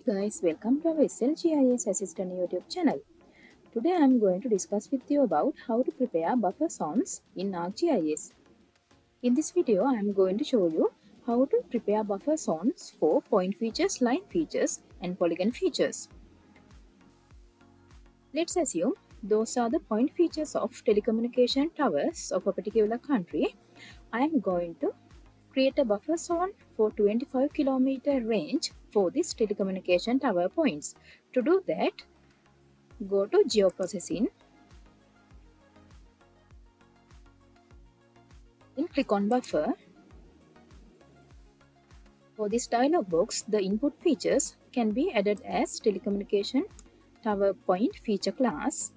guys, welcome to our SLGIS Assistant YouTube channel. Today I am going to discuss with you about how to prepare buffer zones in Arc GIS. In this video, I am going to show you how to prepare buffer zones for point features, line features and polygon features. Let's assume those are the point features of telecommunication towers of a particular country. I am going to create a buffer zone for 25 kilometer range for this telecommunication tower points. To do that, go to geoprocessing, then click on buffer. For this dialog box, the input features can be added as telecommunication tower point feature class.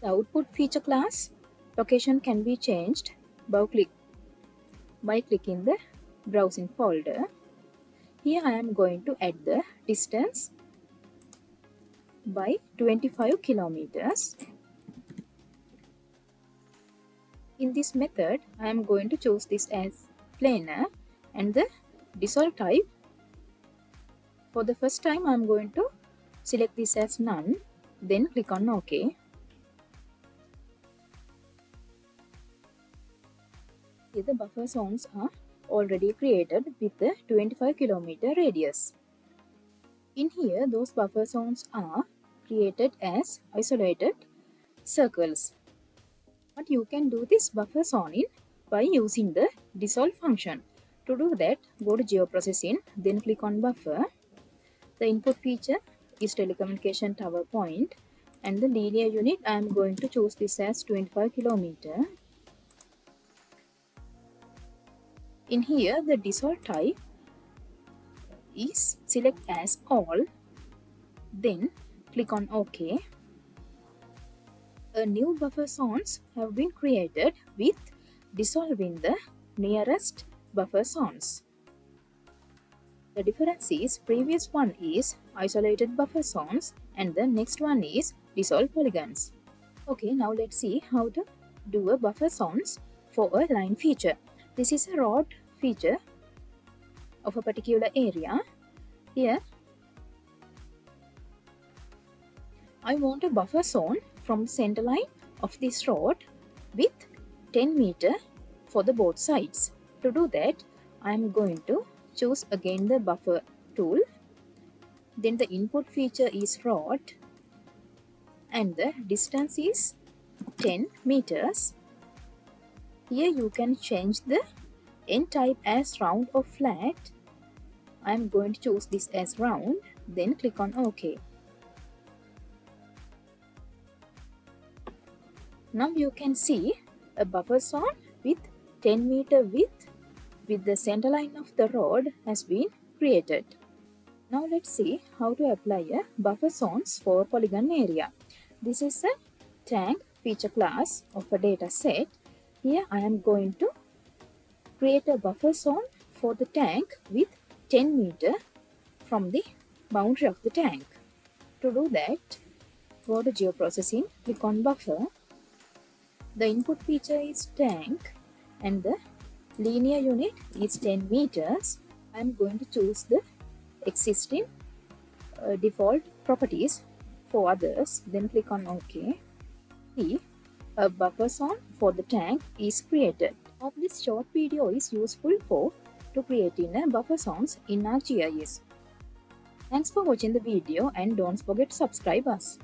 The output feature class location can be changed by clicking the browsing folder. Here I am going to add the distance by 25 kilometers. In this method, I am going to choose this as planar and the dissolve type. For the first time, I am going to select this as none, then click on OK. Here the buffer zones are already created with the 25 kilometer radius. In here, those buffer zones are created as isolated circles. But you can do this buffer zoning by using the dissolve function. To do that, go to geoprocessing, then click on buffer. The input feature is telecommunication tower point and the linear unit I am going to choose this as 25 kilometer. In here, the dissolve type is select as all, then click on OK. A new buffer zones have been created with dissolving the nearest buffer zones. The difference is previous one is isolated buffer zones and the next one is dissolved polygons. Okay, now let's see how to do a buffer zones for a line feature. This is a road feature of a particular area. Here, I want a buffer zone from the center line of this road with 10 meter for the both sides. To do that, I am going to choose again the buffer tool. Then the input feature is road and the distance is 10 meters. Here you can change the end type as round or flat. I am going to choose this as round, then click on OK. Now you can see a buffer zone with 10 meter width with the center line of the road has been created. Now let's see how to apply a buffer zones for a polygon area. This is a tank feature class of a data set. Here I am going to create a buffer zone for the tank with 10 meter from the boundary of the tank. To do that, go to geoprocessing, click on buffer. The input feature is tank and the linear unit is 10 meters. I am going to choose the existing default properties for others, then click on OK. See, a buffer zone for the tank is created. Hope this short video is useful to creating a buffer zones in Arc GIS. Thanks for watching the video and don't forget to subscribe us.